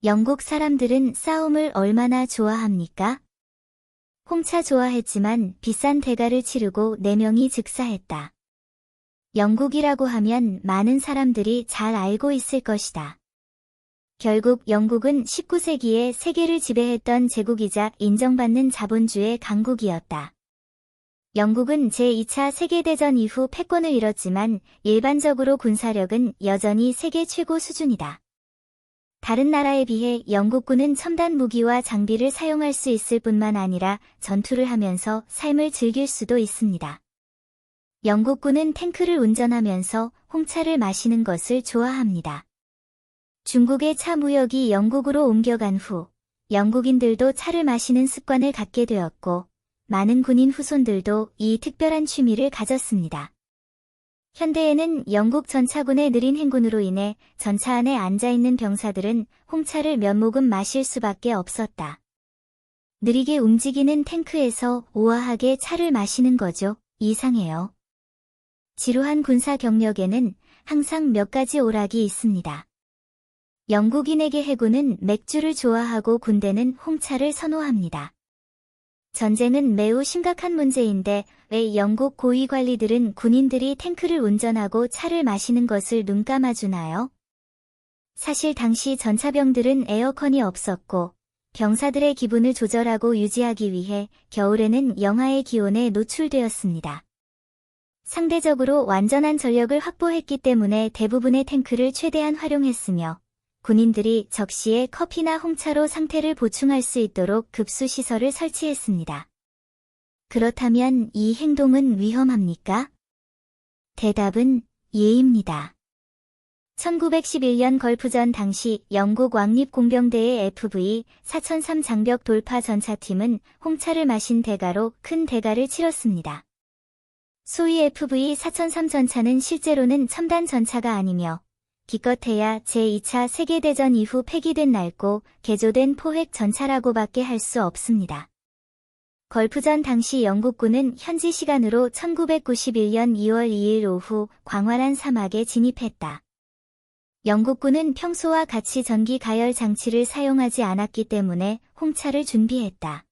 영국 사람들은 싸움을 얼마나 좋아합니까? 홍차 좋아했지만 비싼 대가를 치르고 4명이 즉사했다. 영국이라고 하면 많은 사람들이 잘 알고 있을 것이다. 결국 영국은 19세기에 세계를 지배했던 제국이자 인정받는 자본주의 강국이었다. 영국은 제2차 세계대전 이후 패권을 잃었지만 일반적으로 군사력은 여전히 세계 최고 수준이다. 다른 나라에 비해 영국군은 첨단 무기와 장비를 사용할 수 있을 뿐만 아니라 전투를 하면서 삶을 즐길 수도 있습니다. 영국군은 탱크를 운전하면서 홍차를 마시는 것을 좋아합니다. 중국의 차 무역이 영국으로 옮겨간 후 영국인들도 차를 마시는 습관을 갖게 되었고 많은 군인 후손들도 이 특별한 취미를 가졌습니다. 현대에는 영국 전차군의 느린 행군으로 인해 전차 안에 앉아있는 병사들은 홍차를 몇 모금 마실 수밖에 없었다. 느리게 움직이는 탱크에서 우아하게 차를 마시는 거죠. 이상해요. 지루한 군사 경력에는 항상 몇 가지 오락이 있습니다. 영국인에게 해군은 맥주를 좋아하고 군대는 홍차를 선호합니다. 전쟁은 매우 심각한 문제인데 왜 영국 고위 관리들은 군인들이 탱크를 운전하고 차를 마시는 것을 눈 감아주나요? 사실 당시 전차병들은 에어컨이 없었고 병사들의 기분을 조절하고 유지하기 위해 겨울에는 영하의 기온에 노출되었습니다. 상대적으로 완전한 전력을 확보했기 때문에 대부분의 탱크를 최대한 활용했으며 군인들이 적시에 커피나 홍차로 상태를 보충할 수 있도록 급수시설을 설치했습니다. 그렇다면 이 행동은 위험합니까? 대답은 예입니다. 1911년 걸프전 당시 영국 왕립공병대의 FV-4003 장벽 돌파 전차팀은 홍차를 마신 대가로 큰 대가를 치렀습니다. 소위 FV-4003 전차는 실제로는 첨단 전차가 아니며 기껏해야 제2차 세계대전 이후 폐기된 낡고 개조된 포획 전차라고밖에 할 수 없습니다. 걸프전 당시 영국군은 현지 시간으로 1991년 2월 2일 오후 광활한 사막에 진입했다. 영국군은 평소와 같이 전기 가열 장치를 사용하지 않았기 때문에 홍차를 준비했다.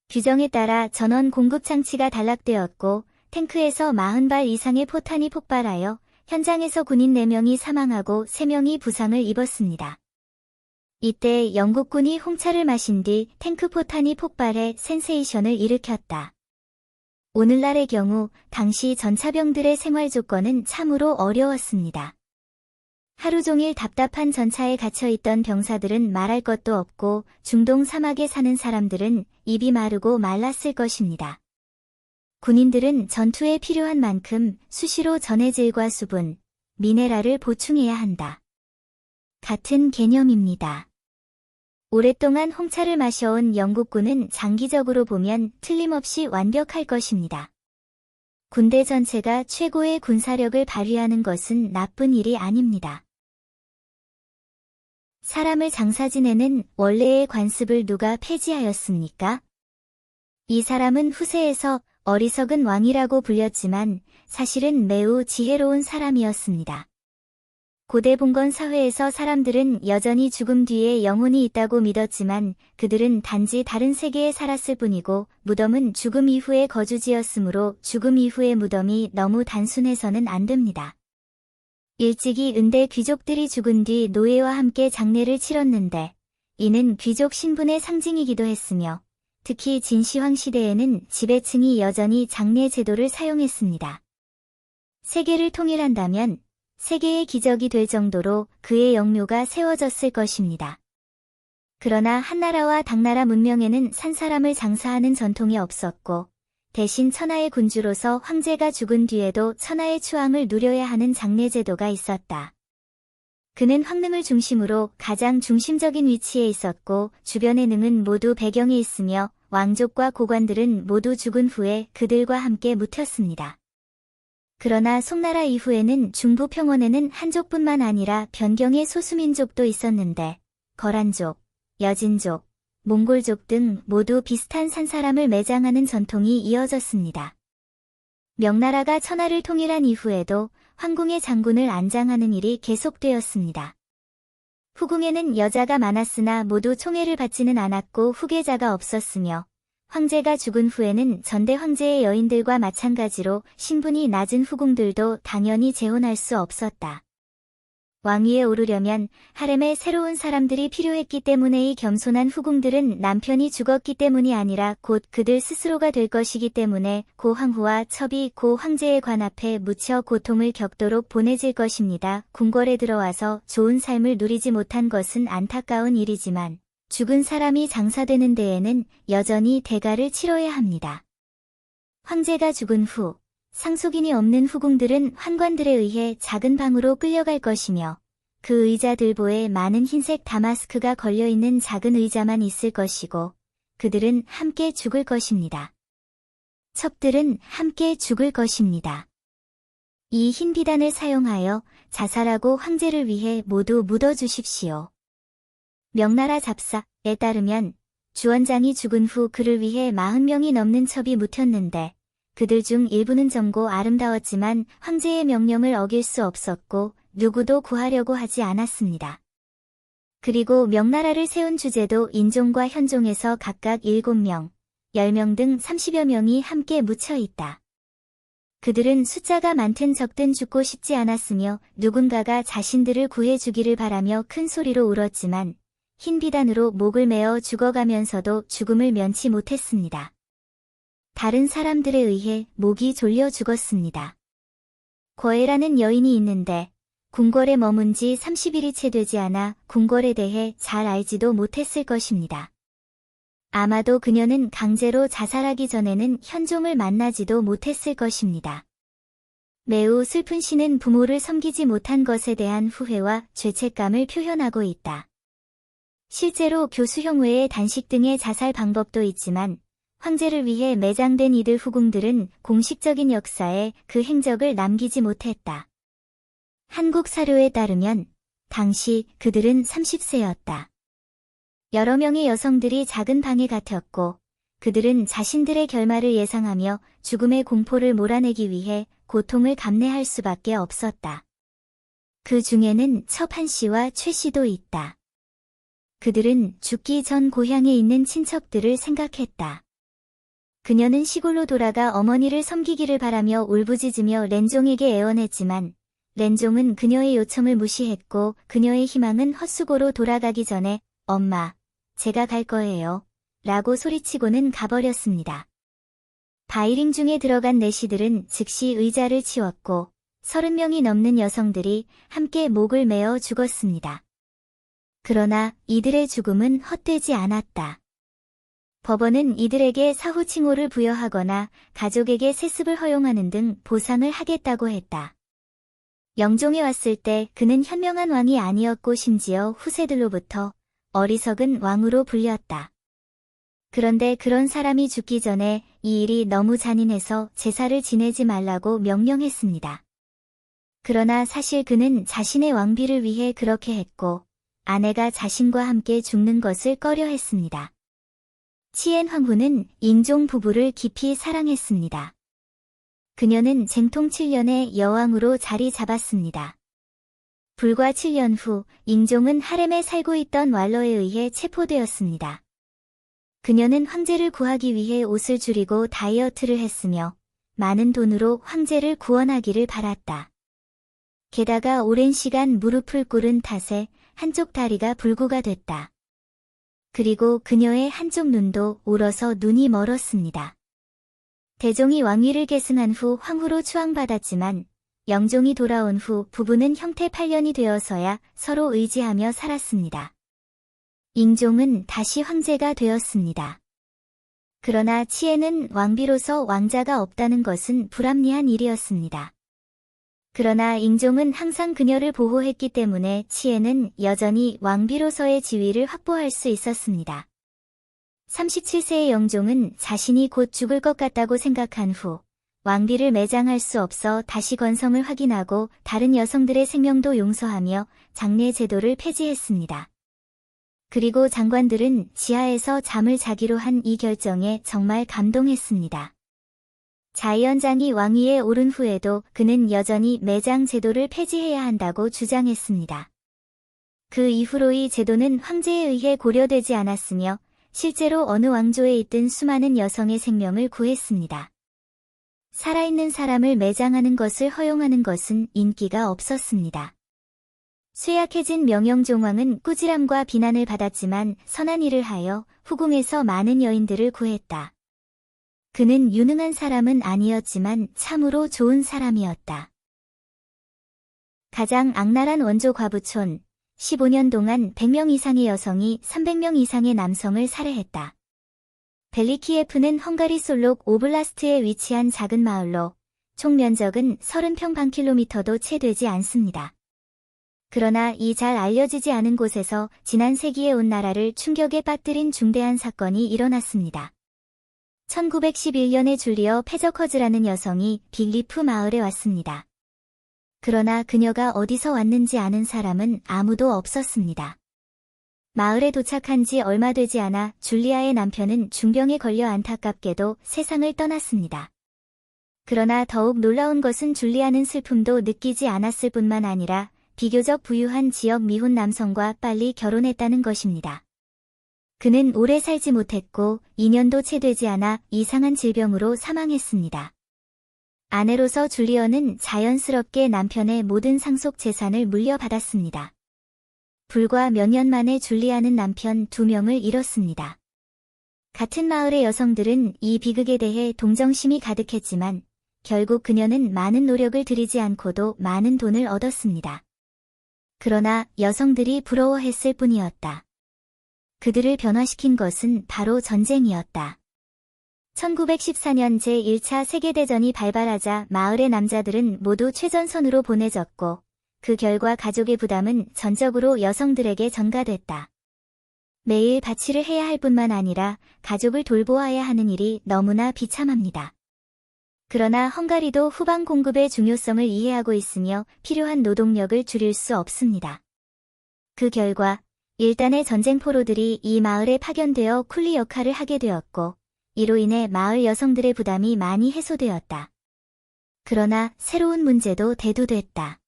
규정에 따라 전원 공급 장치가 단락되었고 탱크에서 40발 이상의 포탄이 폭발하여 현장에서 군인 4명이 사망하고 3명이 부상을 입었습니다. 이때 영국군이 홍차를 마신 뒤 탱크 포탄이 폭발해 센세이션을 일으켰다. 오늘날의 경우 당시 전차병들의 생활 조건은 참으로 어려웠습니다. 하루 종일 답답한 전차에 갇혀있던 병사들은 말할 것도 없고 중동 사막에 사는 사람들은 입이 마르고 말랐을 것입니다. 군인들은 전투에 필요한 만큼 수시로 전해질과 수분, 미네랄을 보충해야 한다. 같은 개념입니다. 오랫동안 홍차를 마셔온 영국군은 장기적으로 보면 틀림없이 완벽할 것입니다. 군대 전체가 최고의 군사력을 발휘하는 것은 나쁜 일이 아닙니다. 사람을 장사 지내는 원래의 관습을 누가 폐지하였습니까? 이 사람은 후세에서 어리석은 왕이라고 불렸지만 사실은 매우 지혜로운 사람이었습니다. 고대 봉건 사회에서 사람들은 여전히 죽음 뒤에 영혼이 있다고 믿었지만 그들은 단지 다른 세계에 살았을 뿐이고 무덤은 죽음 이후의 거주지였으므로 죽음 이후의 무덤이 너무 단순해서는 안 됩니다. 일찍이 은대 귀족들이 죽은 뒤 노예와 함께 장례를 치렀는데 이는 귀족 신분의 상징이기도 했으며 특히 진시황 시대에는 지배층이 여전히 장례 제도를 사용했습니다. 세계를 통일한다면 세계의 기적이 될 정도로 그의 영묘가 세워졌을 것입니다. 그러나 한나라와 당나라 문명에는 산사람을 장사하는 전통이 없었고 대신 천하의 군주로서 황제가 죽은 뒤에도 천하의 추앙을 누려야 하는 장례 제도가 있었다. 그는 황릉을 중심으로 가장 중심적인 위치에 있었고 주변의 능은 모두 배경에 있으며 왕족과 고관들은 모두 죽은 후에 그들과 함께 묻혔습니다. 그러나 송나라 이후에는 중부 평원에는 한족뿐만 아니라 변경의 소수민족도 있었는데 거란족, 여진족, 몽골족 등 모두 비슷한 산사람을 매장하는 전통이 이어졌습니다. 명나라가 천하를 통일한 이후에도 황궁의 장군을 안장하는 일이 계속되었습니다. 후궁에는 여자가 많았으나 모두 총애를 받지는 않았고 후계자가 없었으며 황제가 죽은 후에는 전대 황제의 여인들과 마찬가지로 신분이 낮은 후궁들도 당연히 재혼할 수 없었다. 왕위에 오르려면 하렘에 새로운 사람들이 필요했기 때문에 이 겸손한 후궁들은 남편이 죽었기 때문이 아니라 곧 그들 스스로가 될 것이기 때문에 고 황후와 첩이 고 황제의 관 앞에 묻혀 고통을 겪도록 보내질 것입니다. 궁궐에 들어와서 좋은 삶을 누리지 못한 것은 안타까운 일이지만 죽은 사람이 장사되는 데에는 여전히 대가를 치러야 합니다. 황제가 죽은 후 상속인이 없는 후궁들은 환관들에 의해 작은 방으로 끌려갈 것이며 그 의자 들보에 많은 흰색 다마스크가 걸려있는 작은 의자만 있을 것이고 그들은 함께 죽을 것입니다. 첩들은 함께 죽을 것입니다. 이 흰 비단을 사용하여 자살하고 황제를 위해 모두 묻어주십시오. 명나라 잡사에 따르면 주원장이 죽은 후 그를 위해 40명이 넘는 첩이 묻혔는데 그들 중 일부는 젊고 아름다웠지만 황제의 명령을 어길 수 없었고 누구도 구하려고 하지 않았습니다. 그리고 명나라를 세운 주제도 인종과 현종에서 각각 7명, 10명 등 30여 명이 함께 묻혀 있다. 그들은 숫자가 많든 적든 죽고 싶지 않았으며 누군가가 자신들을 구해주기를 바라며 큰 소리로 울었지만 흰 비단으로 목을 메어 죽어가면서도 죽음을 면치 못했습니다. 다른 사람들에 의해 목이 졸려 죽었습니다. 거애라는 여인이 있는데 궁궐에 머문 지 30일이 채 되지 않아 궁궐에 대해 잘 알지도 못했을 것입니다. 아마도 그녀는 강제로 자살하기 전에는 현종을 만나지도 못했을 것입니다. 매우 슬픈 시는 부모를 섬기지 못한 것에 대한 후회와 죄책감을 표현하고 있다. 실제로 교수형 외에 단식 등의 자살 방법도 있지만 황제를 위해 매장된 이들 후궁들은 공식적인 역사에 그 행적을 남기지 못했다. 한국 사료에 따르면 당시 그들은 30세였다. 여러 명의 여성들이 작은 방에 갇혔고 그들은 자신들의 결말을 예상하며 죽음의 공포를 몰아내기 위해 고통을 감내할 수밖에 없었다. 그 중에는 첩한 씨와 최 씨도 있다. 그들은 죽기 전 고향에 있는 친척들을 생각했다. 그녀는 시골로 돌아가 어머니를 섬기기를 바라며 울부짖으며 렌종에게 애원했지만 렌종은 그녀의 요청을 무시했고 그녀의 희망은 헛수고로 돌아가기 전에 엄마, 제가 갈 거예요. 라고 소리치고는 가버렸습니다. 바이링 중에 들어간 내시들은 즉시 의자를 치웠고 30명이 넘는 여성들이 함께 목을 메어 죽었습니다. 그러나 이들의 죽음은 헛되지 않았다. 법원은 이들에게 사후 칭호를 부여하거나 가족에게 세습을 허용하는 등 보상을 하겠다고 했다. 영종에 왔을 때 그는 현명한 왕이 아니었고 심지어 후세들로부터 어리석은 왕으로 불렸다. 그런데 그런 사람이 죽기 전에 이 일이 너무 잔인해서 제사를 지내지 말라고 명령했습니다. 그러나 사실 그는 자신의 왕비를 위해 그렇게 했고 아내가 자신과 함께 죽는 것을 꺼려했습니다. 치엔 황후는 인종 부부를 깊이 사랑했습니다. 그녀는 쟁통 7년에 여왕으로 자리 잡았습니다. 불과 7년 후 인종은 하렘에 살고 있던 왈러에 의해 체포되었습니다. 그녀는 황제를 구하기 위해 옷을 줄이고 다이어트를 했으며 많은 돈으로 황제를 구원하기를 바랐다. 게다가 오랜 시간 무릎을 꿇은 탓에 한쪽 다리가 불구가 됐다. 그리고 그녀의 한쪽 눈도 울어서 눈이 멀었습니다. 대종이 왕위를 계승한 후 황후로 추앙받았지만 영종이 돌아온 후 부부는 형태 8년이 되어서야 서로 의지하며 살았습니다. 인종은 다시 황제가 되었습니다. 그러나 치에는 왕비로서 왕자가 없다는 것은 불합리한 일이었습니다. 그러나 인종은 항상 그녀를 보호했기 때문에 치에는 여전히 왕비로서의 지위를 확보할 수 있었습니다. 37세의 영종은 자신이 곧 죽을 것 같다고 생각한 후 왕비를 매장할 수 없어 다시 건성을 확인하고 다른 여성들의 생명도 용서하며 장례 제도를 폐지했습니다. 그리고 장관들은 지하에서 잠을 자기로 한 이 결정에 정말 감동했습니다. 자이언장이 왕위에 오른 후에도 그는 여전히 매장 제도를 폐지해야 한다고 주장했습니다. 그 이후로 이 제도는 황제에 의해 고려되지 않았으며 실제로 어느 왕조에 있든 수많은 여성의 생명을 구했습니다. 살아있는 사람을 매장하는 것을 허용하는 것은 인기가 없었습니다. 쇠약해진 명영종왕은 꾸지람과 비난을 받았지만 선한 일을 하여 후궁에서 많은 여인들을 구했다. 그는 유능한 사람은 아니었지만 참으로 좋은 사람이었다. 가장 악랄한 원조 과부촌, 15년 동안 100명 이상의 여성이 300명 이상의 남성을 살해했다. 벨리키예프는 헝가리 솔록 오블라스트에 위치한 작은 마을로 총 면적은 30평방킬로미터도 채 되지 않습니다. 그러나 이 잘 알려지지 않은 곳에서 지난 세기에 온 나라를 충격에 빠뜨린 중대한 사건이 일어났습니다. 1911년에 줄리어 페저커즈라는 여성이 빅리프 마을에 왔습니다. 그러나 그녀가 어디서 왔는지 아는 사람은 아무도 없었습니다. 마을에 도착한 지 얼마 되지 않아 줄리아의 남편은 중병에 걸려 안타깝게도 세상을 떠났습니다. 그러나 더욱 놀라운 것은 줄리아는 슬픔도 느끼지 않았을 뿐만 아니라 비교적 부유한 지역 미혼 남성과 빨리 결혼했다는 것입니다. 그는 오래 살지 못했고 2년도 채 되지 않아 이상한 질병으로 사망했습니다. 아내로서 줄리어는 자연스럽게 남편의 모든 상속 재산을 물려받았습니다. 불과 몇 년 만에 줄리아는 남편 2명을 잃었습니다. 같은 마을의 여성들은 이 비극에 대해 동정심이 가득했지만 결국 그녀는 많은 노력을 들이지 않고도 많은 돈을 얻었습니다. 그러나 여성들이 부러워했을 뿐이었다. 그들을 변화시킨 것은 바로 전쟁이었다. 1914년 제1차 세계대전이 발발하자 마을의 남자들은 모두 최전선으로 보내졌고 그 결과 가족의 부담은 전적으로 여성들에게 전가됐다. 매일 바치를 해야 할 뿐만 아니라 가족을 돌보아야 하는 일이 너무나 비참합니다. 그러나 헝가리도 후방 공급의 중요성을 이해하고 있으며 필요한 노동력을 줄일 수 없습니다. 그 결과 일단의 전쟁 포로들이 이 마을에 파견되어 쿨리 역할을 하게 되었고 이로 인해 마을 여성들의 부담이 많이 해소되었다. 그러나 새로운 문제도 대두됐다.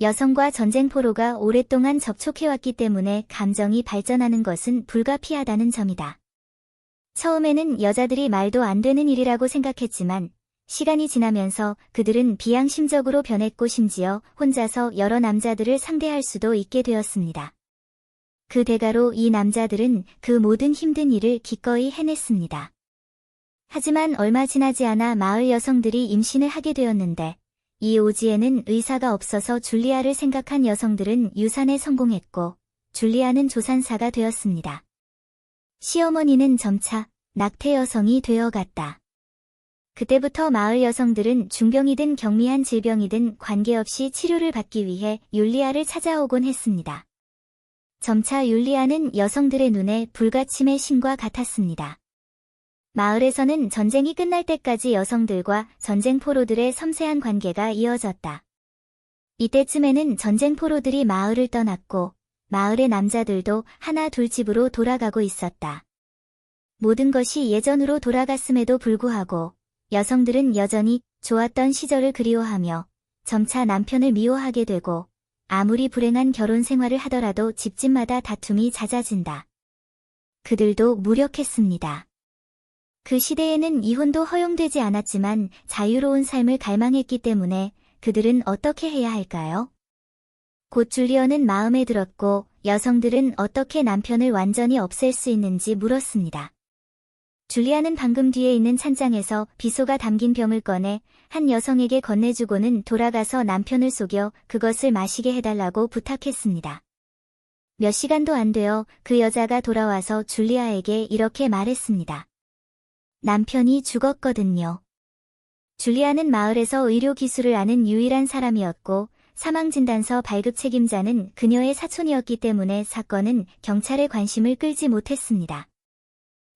여성과 전쟁 포로가 오랫동안 접촉해왔기 때문에 감정이 발전하는 것은 불가피하다는 점이다. 처음에는 여자들이 말도 안 되는 일이라고 생각했지만 시간이 지나면서 그들은 비양심적으로 변했고 심지어 혼자서 여러 남자들을 상대할 수도 있게 되었습니다. 그 대가로 이 남자들은 그 모든 힘든 일을 기꺼이 해냈습니다. 하지만 얼마 지나지 않아 마을 여성들이 임신을 하게 되었는데 이 오지에는 의사가 없어서 줄리아를 생각한 여성들은 유산에 성공했고 줄리아는 조산사가 되었습니다. 시어머니는 점차 낙태 여성이 되어갔다. 그때부터 마을 여성들은 중병이든 경미한 질병이든 관계없이 치료를 받기 위해 율리아를 찾아오곤 했습니다. 점차 율리아는 여성들의 눈에 불가침의 신과 같았습니다. 마을에서는 전쟁이 끝날 때까지 여성들과 전쟁 포로들의 섬세한 관계가 이어졌다. 이때쯤에는 전쟁 포로들이 마을을 떠났고 마을의 남자들도 하나 둘 집으로 돌아가고 있었다. 모든 것이 예전으로 돌아갔음에도 불구하고 여성들은 여전히 좋았던 시절을 그리워하며 점차 남편을 미워하게 되고 아무리 불행한 결혼 생활을 하더라도 집집마다 다툼이 잦아진다. 그들도 무력했습니다. 그 시대에는 이혼도 허용되지 않았지만 자유로운 삶을 갈망했기 때문에 그들은 어떻게 해야 할까요? 곧 줄리어는 마음에 들었고 여성들은 어떻게 남편을 완전히 없앨 수 있는지 물었습니다. 줄리아는 방금 뒤에 있는 찬장에서 비소가 담긴 병을 꺼내 한 여성에게 건네주고는 돌아가서 남편을 속여 그것을 마시게 해달라고 부탁했습니다. 몇 시간도 안 되어 그 여자가 돌아와서 줄리아에게 이렇게 말했습니다. 남편이 죽었거든요. 줄리아는 마을에서 의료 기술을 아는 유일한 사람이었고 사망진단서 발급 책임자는 그녀의 사촌이었기 때문에 사건은 경찰의 관심을 끌지 못했습니다.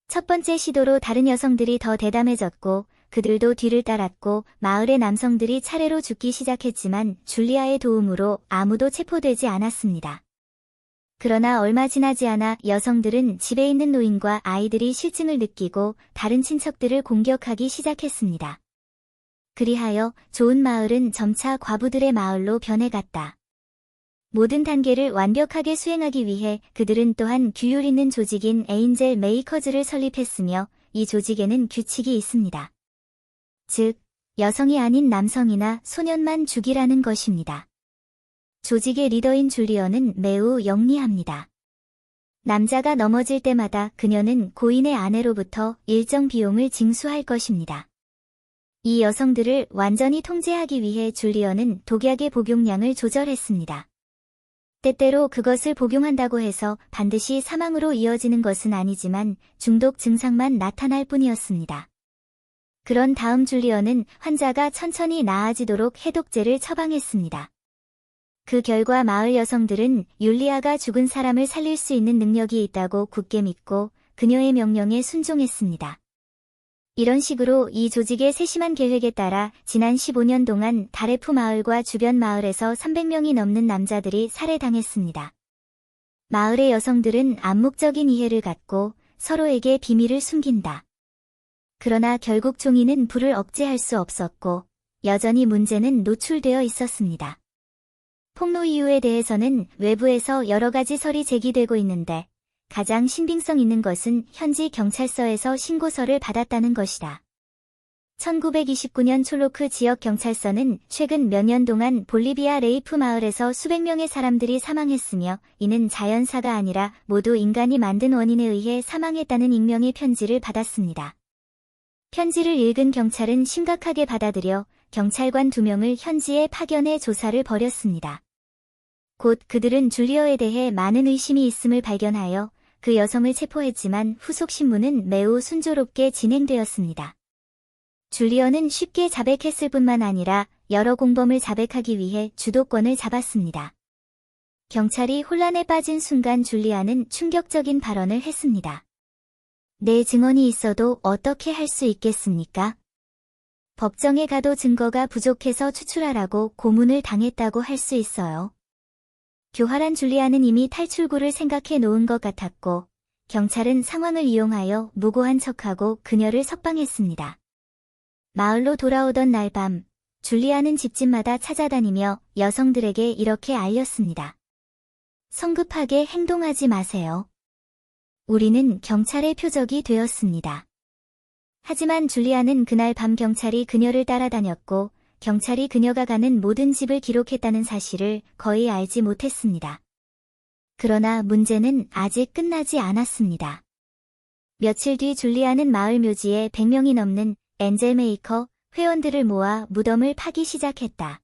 첫 번째 시도로 다른 여성들이 더 대담해졌고 그들도 뒤를 따랐고 마을의 남성들이 차례로 죽기 시작했지만 줄리아의 도움으로 아무도 체포되지 않았습니다. 그러나 얼마 지나지 않아 여성들은 집에 있는 노인과 아이들이 실증을 느끼고 다른 친척들을 공격하기 시작했습니다. 그리하여 좋은 마을은 점차 과부들의 마을로 변해갔다. 모든 단계를 완벽하게 수행하기 위해 그들은 또한 규율 있는 조직인 에인젤 메이커즈를 설립했으며 이 조직에는 규칙이 있습니다. 즉, 여성이 아닌 남성이나 소년만 죽이라는 것입니다. 조직의 리더인 줄리언은 매우 영리합니다. 남자가 넘어질 때마다 그녀는 고인의 아내로부터 일정 비용을 징수할 것입니다. 이 여성들을 완전히 통제하기 위해 줄리언은 독약의 복용량을 조절했습니다. 때때로 그것을 복용한다고 해서 반드시 사망으로 이어지는 것은 아니지만 중독 증상만 나타날 뿐이었습니다. 그런 다음 줄리언은 환자가 천천히 나아지도록 해독제를 처방했습니다. 그 결과 마을 여성들은 율리아가 죽은 사람을 살릴 수 있는 능력이 있다고 굳게 믿고 그녀의 명령에 순종했습니다. 이런 식으로 이 조직의 세심한 계획에 따라 지난 15년 동안 다레프 마을과 주변 마을에서 300명이 넘는 남자들이 살해당했습니다. 마을의 여성들은 암묵적인 이해를 갖고 서로에게 비밀을 숨긴다. 그러나 결국 종이는 불을 억제할 수 없었고 여전히 문제는 노출되어 있었습니다. 폭로 이유에 대해서는 외부에서 여러 가지 설이 제기되고 있는데 가장 신빙성 있는 것은 현지 경찰서에서 신고서를 받았다는 것이다. 1929년 촐로크 지역 경찰서는 최근 몇 년 동안 볼리비아 레이프 마을에서 수백 명의 사람들이 사망했으며 이는 자연사가 아니라 모두 인간이 만든 원인에 의해 사망했다는 익명의 편지를 받았습니다. 편지를 읽은 경찰은 심각하게 받아들여 경찰관 2명을 현지에 파견해 조사를 벌였습니다. 곧 그들은 줄리어에 대해 많은 의심이 있음을 발견하여 그 여성을 체포했지만 후속 신문은 매우 순조롭게 진행되었습니다. 줄리어는 쉽게 자백했을 뿐만 아니라 여러 공범을 자백하기 위해 주도권을 잡았습니다. 경찰이 혼란에 빠진 순간 줄리아는 충격적인 발언을 했습니다. 내 증언이 있어도 어떻게 할 수 있겠습니까? 법정에 가도 증거가 부족해서 추출하라고 고문을 당했다고 할 수 있어요. 교활한 줄리아는 이미 탈출구를 생각해 놓은 것 같았고 경찰은 상황을 이용하여 무고한 척하고 그녀를 석방했습니다. 마을로 돌아오던 날 밤, 줄리아는 집집마다 찾아다니며 여성들에게 이렇게 알렸습니다. 성급하게 행동하지 마세요. 우리는 경찰의 표적이 되었습니다. 하지만 줄리아는 그날 밤 경찰이 그녀를 따라다녔고 경찰이 그녀가 가는 모든 집을 기록했다는 사실을 거의 알지 못했습니다. 그러나 문제는 아직 끝나지 않았습니다. 며칠 뒤 줄리아는 마을 묘지에 100명이 넘는 엔젤 메이커 회원들을 모아 무덤을 파기 시작했다.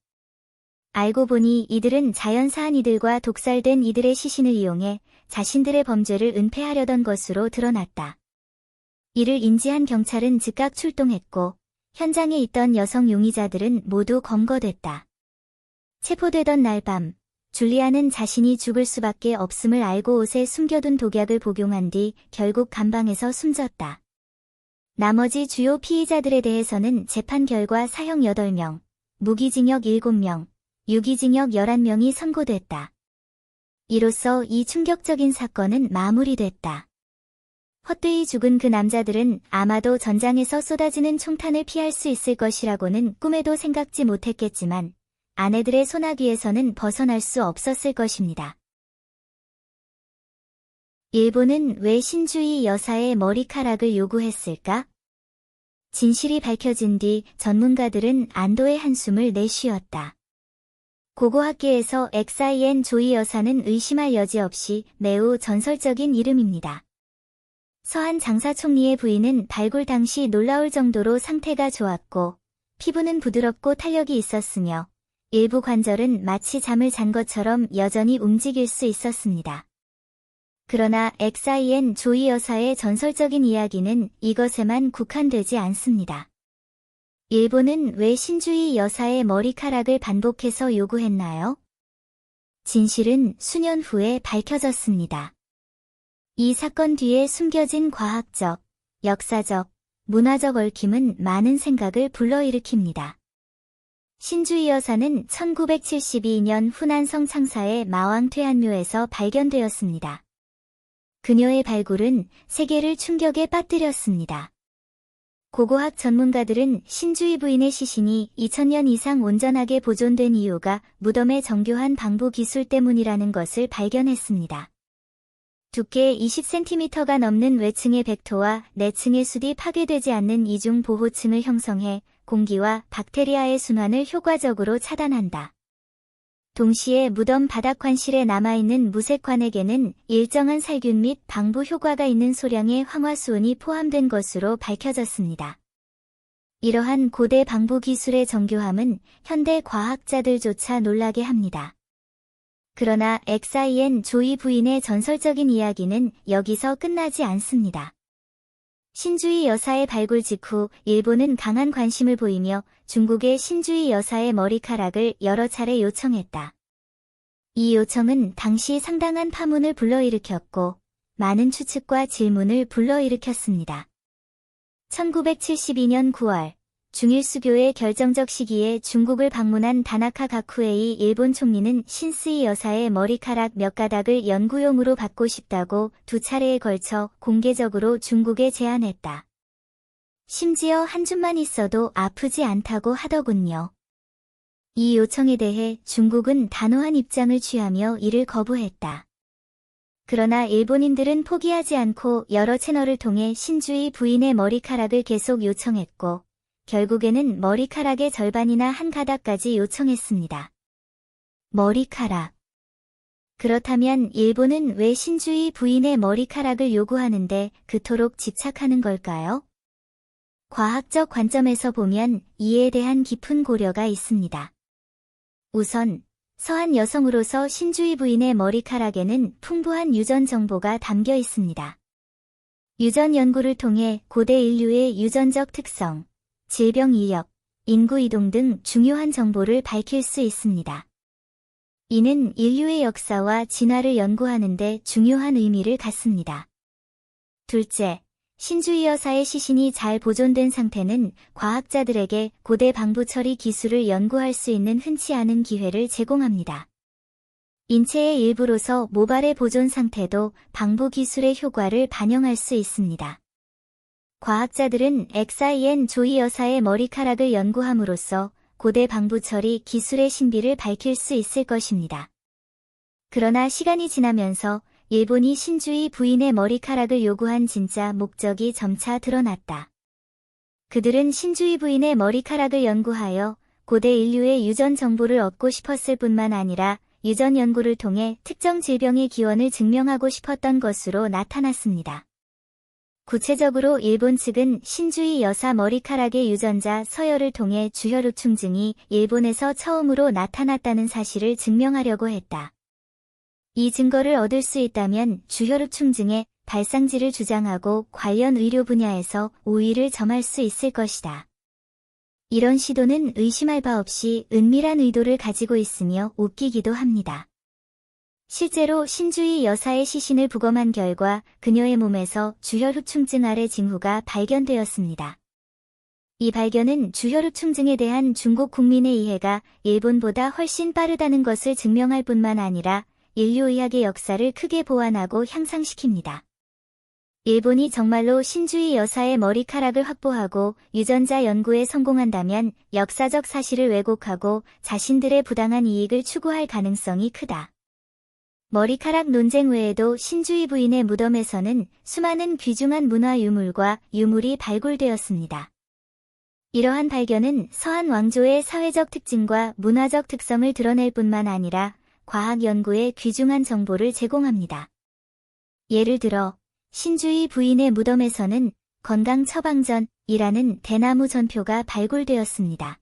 알고 보니 이들은 자연사한 이들과 독살된 이들의 시신을 이용해 자신들의 범죄를 은폐하려던 것으로 드러났다. 이를 인지한 경찰은 즉각 출동했고 현장에 있던 여성 용의자들은 모두 검거됐다. 체포되던 날 밤, 줄리아는 자신이 죽을 수밖에 없음을 알고 옷에 숨겨둔 독약을 복용한 뒤 결국 감방에서 숨졌다. 나머지 주요 피의자들에 대해서는 재판 결과 사형 8명, 무기징역 7명, 유기징역 11명이 선고됐다. 이로써 이 충격적인 사건은 마무리됐다. 헛되이 죽은 그 남자들은 아마도 전장에서 쏟아지는 총탄을 피할 수 있을 것이라고는 꿈에도 생각지 못했겠지만 아내들의 소나기에서는 벗어날 수 없었을 것입니다. 일본은 왜 신주이 여사의 머리카락을 요구했을까? 진실이 밝혀진 뒤 전문가들은 안도의 한숨을 내쉬었다. 고고학계에서 XIN 조이 여사는 의심할 여지 없이 매우 전설적인 이름입니다. 서한 장사 총리의 부인은 발굴 당시 놀라울 정도로 상태가 좋았고 피부는 부드럽고 탄력이 있었으며 일부 관절은 마치 잠을 잔 것처럼 여전히 움직일 수 있었습니다. 그러나 XIN 조이 여사의 전설적인 이야기는 이것에만 국한되지 않습니다. 일본은 왜 신주이 여사의 머리카락을 반복해서 요구했나요? 진실은 수년 후에 밝혀졌습니다. 이 사건 뒤에 숨겨진 과학적, 역사적, 문화적 얽힘은 많은 생각을 불러일으킵니다. 신주이 여사는 1972년 후난성 창사의 마왕 퇴안묘에서 발견되었습니다. 그녀의 발굴은 세계를 충격에 빠뜨렸습니다. 고고학 전문가들은 신주희 부인의 시신이 2000년 이상 온전하게 보존된 이유가 무덤의 정교한 방부 기술 때문이라는 것을 발견했습니다. 두께 20cm가 넘는 외층의 백토와 내층의 숯이 파괴되지 않는 이중 보호층을 형성해 공기와 박테리아의 순환을 효과적으로 차단한다. 동시에 무덤 바닥 관실에 남아있는 무색관액에는 일정한 살균 및 방부 효과가 있는 소량의 황화수은이 포함된 것으로 밝혀졌습니다. 이러한 고대 방부 기술의 정교함은 현대 과학자들조차 놀라게 합니다. 그러나 XIN 조이 부인의 전설적인 이야기는 여기서 끝나지 않습니다. 신주희 여사의 발굴 직후 일본은 강한 관심을 보이며 중국의 신주희 여사의 머리카락을 여러 차례 요청했다. 이 요청은 당시 상당한 파문을 불러일으켰고 많은 추측과 질문을 불러일으켰습니다. 1972년 9월 중일수교의 결정적 시기에 중국을 방문한 다나카 가쿠에이 일본 총리는 신스이 여사의 머리카락 몇 가닥을 연구용으로 받고 싶다고 두 차례에 걸쳐 공개적으로 중국에 제안했다. 심지어 한 줌만 있어도 아프지 않다고 하더군요. 이 요청에 대해 중국은 단호한 입장을 취하며 이를 거부했다. 그러나 일본인들은 포기하지 않고 여러 채널을 통해 신주희 부인의 머리카락을 계속 요청했고 결국에는 머리카락의 절반이나 한 가닥까지 요청했습니다. 머리카락. 그렇다면 일본은 왜 신주희 부인의 머리카락을 요구하는데 그토록 집착하는 걸까요? 과학적 관점에서 보면 이에 대한 깊은 고려가 있습니다. 우선 서한 여성으로서 신주희 부인의 머리카락에는 풍부한 유전 정보가 담겨 있습니다. 유전 연구를 통해 고대 인류의 유전적 특성, 질병 이력, 인구 이동 등 중요한 정보를 밝힐 수 있습니다. 이는 인류의 역사와 진화를 연구하는 데 중요한 의미를 갖습니다. 둘째, 신주희 여사의 시신이 잘 보존된 상태는 과학자들에게 고대 방부 처리 기술을 연구할 수 있는 흔치 않은 기회를 제공합니다. 인체의 일부로서 모발의 보존 상태도 방부 기술의 효과를 반영할 수 있습니다. 과학자들은 XIN 조이 여사의 머리카락을 연구함으로써 고대 방부 처리 기술의 신비를 밝힐 수 있을 것입니다. 그러나 시간이 지나면서 일본이 신주희 부인의 머리카락을 요구한 진짜 목적이 점차 드러났다. 그들은 신주희 부인의 머리카락을 연구하여 고대 인류의 유전 정보를 얻고 싶었을 뿐만 아니라 유전 연구를 통해 특정 질병의 기원을 증명하고 싶었던 것으로 나타났습니다. 구체적으로 일본 측은 신주희 여사 머리카락의 유전자 서열을 통해 주혈우충 증이 일본에서 처음으로 나타났다는 사실을 증명하려고 했다. 이 증거를 얻을 수 있다면 주혈우충 증의 발상지를 주장하고 관련 의료 분야에서 우위를 점할 수 있을 것이다. 이런 시도는 의심할 바 없이 은밀한 의도를 가지고 있으며 웃기기도 합니다. 실제로 신주희 여사의 시신을 부검한 결과 그녀의 몸에서 주혈우충증 아래 징후가 발견되었습니다. 이 발견은 주혈우충증에 대한 중국 국민의 이해가 일본보다 훨씬 빠르다는 것을 증명할 뿐만 아니라 인류의학의 역사를 크게 보완하고 향상시킵니다. 일본이 정말로 신주희 여사의 머리카락을 확보하고 유전자 연구에 성공한다면 역사적 사실을 왜곡하고 자신들의 부당한 이익을 추구할 가능성이 크다. 머리카락 논쟁 외에도 신주희 부인의 무덤에서는 수많은 귀중한 문화 유물과 유물이 발굴되었습니다. 이러한 발견은 서한 왕조의 사회적 특징과 문화적 특성을 드러낼 뿐만 아니라 과학 연구에 귀중한 정보를 제공합니다. 예를 들어 신주희 부인의 무덤에서는 건강 처방전이라는 대나무 전표가 발굴되었습니다.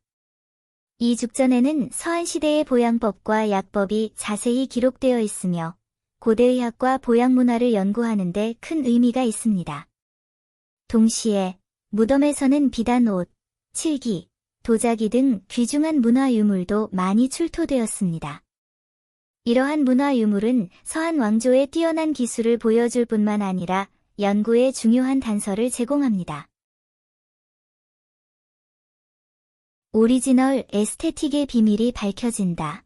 이 죽전에는 서한시대의 보양법과 약법이 자세히 기록되어 있으며 고대의학과 보양문화를 연구하는 데 큰 의미가 있습니다. 동시에 무덤에서는 비단 옷, 칠기, 도자기 등 귀중한 문화 유물도 많이 출토되었습니다. 이러한 문화 유물은 서한 왕조의 뛰어난 기술을 보여줄 뿐만 아니라 연구에 중요한 단서를 제공합니다. 오리지널 에스테틱의 비밀이 밝혀진다.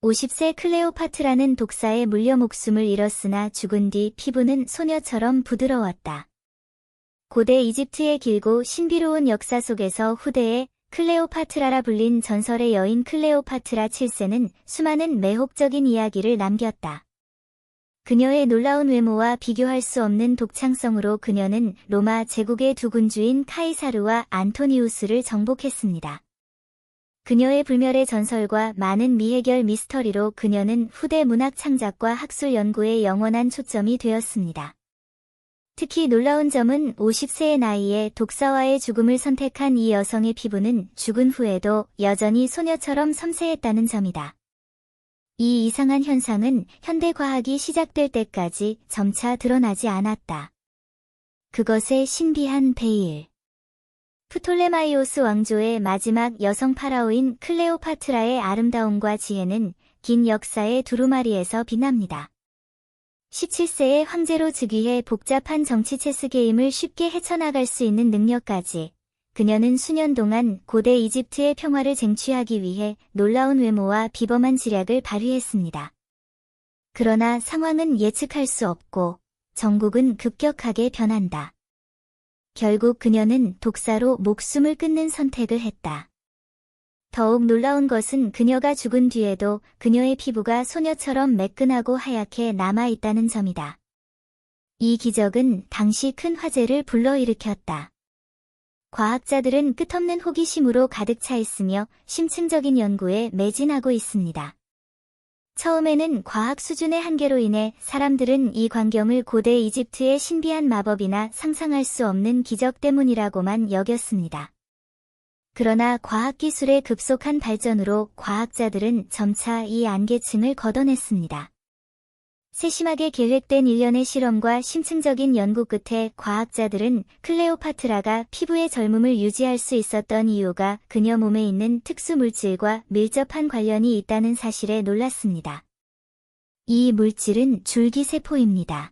50세 클레오파트라는 독사에 물려 목숨을 잃었으나 죽은 뒤 피부는 소녀처럼 부드러웠다. 고대 이집트의 길고 신비로운 역사 속에서 후대에 클레오파트라라 불린 전설의 여인 클레오파트라 7세는 수많은 매혹적인 이야기를 남겼다. 그녀의 놀라운 외모와 비교할 수 없는 독창성으로 그녀는 로마 제국의 두 군주인 카이사르와 안토니우스를 정복했습니다. 그녀의 불멸의 전설과 많은 미해결 미스터리로 그녀는 후대 문학 창작과 학술 연구의 영원한 초점이 되었습니다. 특히 놀라운 점은 50세의 나이에 독사와의 죽음을 선택한 이 여성의 피부는 죽은 후에도 여전히 소녀처럼 섬세했다는 점이다. 이 이상한 현상은 현대 과학이 시작될 때까지 점차 드러나지 않았다. 그것의 신비한 베일. 프톨레마이오스 왕조의 마지막 여성 파라오인 클레오파트라의 아름다움과 지혜는 긴 역사의 두루마리에서 빛납니다. 17세의 황제로 즉위해 복잡한 정치 체스 게임을 쉽게 헤쳐나갈 수 있는 능력까지, 그녀는 수년 동안 고대 이집트의 평화를 쟁취하기 위해 놀라운 외모와 비범한 지략을 발휘했습니다. 그러나 상황은 예측할 수 없고 정국은 급격하게 변한다. 결국 그녀는 독사로 목숨을 끊는 선택을 했다. 더욱 놀라운 것은 그녀가 죽은 뒤에도 그녀의 피부가 소녀처럼 매끈하고 하얗게 남아있다는 점이다. 이 기적은 당시 큰 화제를 불러일으켰다. 과학자들은 끝없는 호기심으로 가득 차 있으며 심층적인 연구에 매진하고 있습니다. 처음에는 과학 수준의 한계로 인해 사람들은 이 광경을 고대 이집트의 신비한 마법이나 상상할 수 없는 기적 때문이라고만 여겼습니다. 그러나 과학기술의 급속한 발전으로 과학자들은 점차 이 안개층을 걷어냈습니다. 세심하게 계획된 일련의 실험과 심층적인 연구 끝에 과학자들은 클레오파트라가 피부의 젊음을 유지할 수 있었던 이유가 그녀 몸에 있는 특수 물질과 밀접한 관련이 있다는 사실에 놀랐습니다. 이 물질은 줄기세포입니다.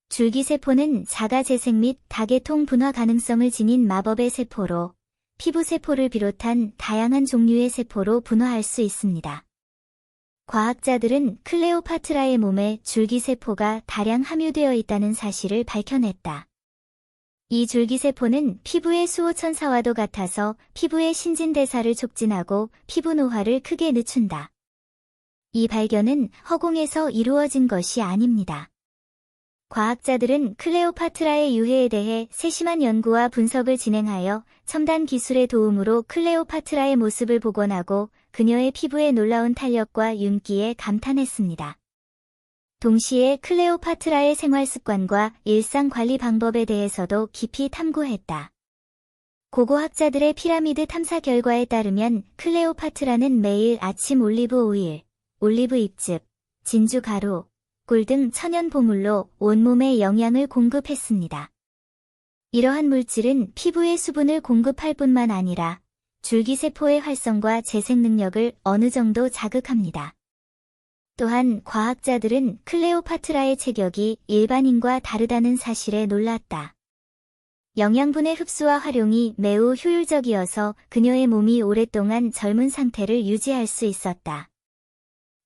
줄기세포는 자가재생 및 다계통 분화 가능성을 지닌 마법의 세포로 피부세포를 비롯한 다양한 종류의 세포로 분화할 수 있습니다. 과학자들은 클레오파트라의 몸에 줄기세포가 다량 함유되어 있다는 사실을 밝혀냈다. 이 줄기세포는 피부의 수호천사와도 같아서 피부의 신진대사를 촉진하고 피부 노화를 크게 늦춘다. 이 발견은 허공에서 이루어진 것이 아닙니다. 과학자들은 클레오파트라의 유해에 대해 세심한 연구와 분석을 진행하여 첨단 기술의 도움으로 클레오파트라의 모습을 복원하고 그녀의 피부의 놀라운 탄력과 윤기에 감탄했습니다. 동시에 클레오파트라의 생활 습관과 일상 관리 방법에 대해서도 깊이 탐구했다. 고고학자들의 피라미드 탐사 결과에 따르면 클레오파트라는 매일 아침 올리브 오일, 올리브 잎즙, 진주 가루, 꿀 등 천연 보물로 온몸에 영양을 공급했습니다. 이러한 물질은 피부의 수분을 공급할 뿐만 아니라 줄기세포의 활성과 재생 능력을 어느 정도 자극합니다. 또한 과학자들은 클레오파트라의 체격이 일반인과 다르다는 사실에 놀랐다. 영양분의 흡수와 활용이 매우 효율적이어서 그녀의 몸이 오랫동안 젊은 상태를 유지할 수 있었다.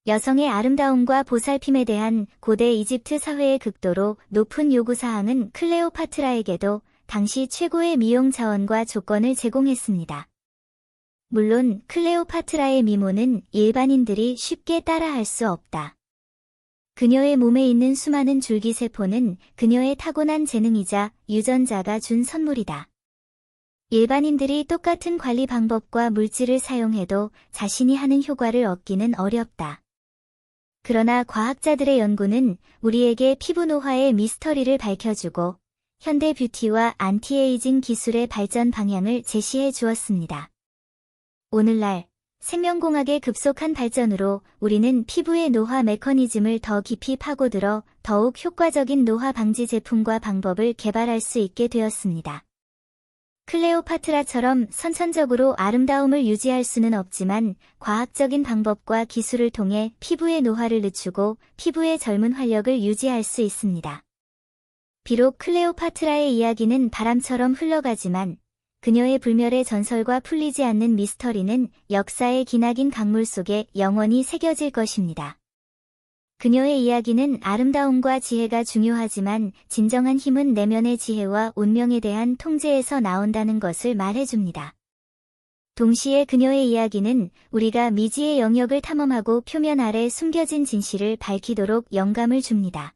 여성의 아름다움과 보살핌에 대한 고대 이집트 사회의 극도로 높은 요구사항은 클레오파트라에게도 당시 최고의 미용 자원과 조건을 제공했습니다. 물론 클레오파트라의 미모는 일반인들이 쉽게 따라할 수 없다. 그녀의 몸에 있는 수많은 줄기세포는 그녀의 타고난 재능이자 유전자가 준 선물이다. 일반인들이 똑같은 관리 방법과 물질을 사용해도 자신이 하는 효과를 얻기는 어렵다. 그러나 과학자들의 연구는 우리에게 피부 노화의 미스터리를 밝혀주고 현대 뷰티와 안티에이징 기술의 발전 방향을 제시해 주었습니다. 오늘날 생명공학의 급속한 발전으로 우리는 피부의 노화 메커니즘을 더 깊이 파고들어 더욱 효과적인 노화 방지 제품과 방법을 개발할 수 있게 되었습니다. 클레오파트라처럼 선천적으로 아름다움을 유지할 수는 없지만 과학적인 방법과 기술을 통해 피부의 노화를 늦추고 피부의 젊은 활력을 유지할 수 있습니다. 비록 클레오파트라의 이야기는 바람처럼 흘러가지만 그녀의 불멸의 전설과 풀리지 않는 미스터리는 역사의 기나긴 강물 속에 영원히 새겨질 것입니다. 그녀의 이야기는 아름다움과 지혜가 중요하지만 진정한 힘은 내면의 지혜와 운명에 대한 통제에서 나온다는 것을 말해줍니다. 동시에 그녀의 이야기는 우리가 미지의 영역을 탐험하고 표면 아래 숨겨진 진실을 밝히도록 영감을 줍니다.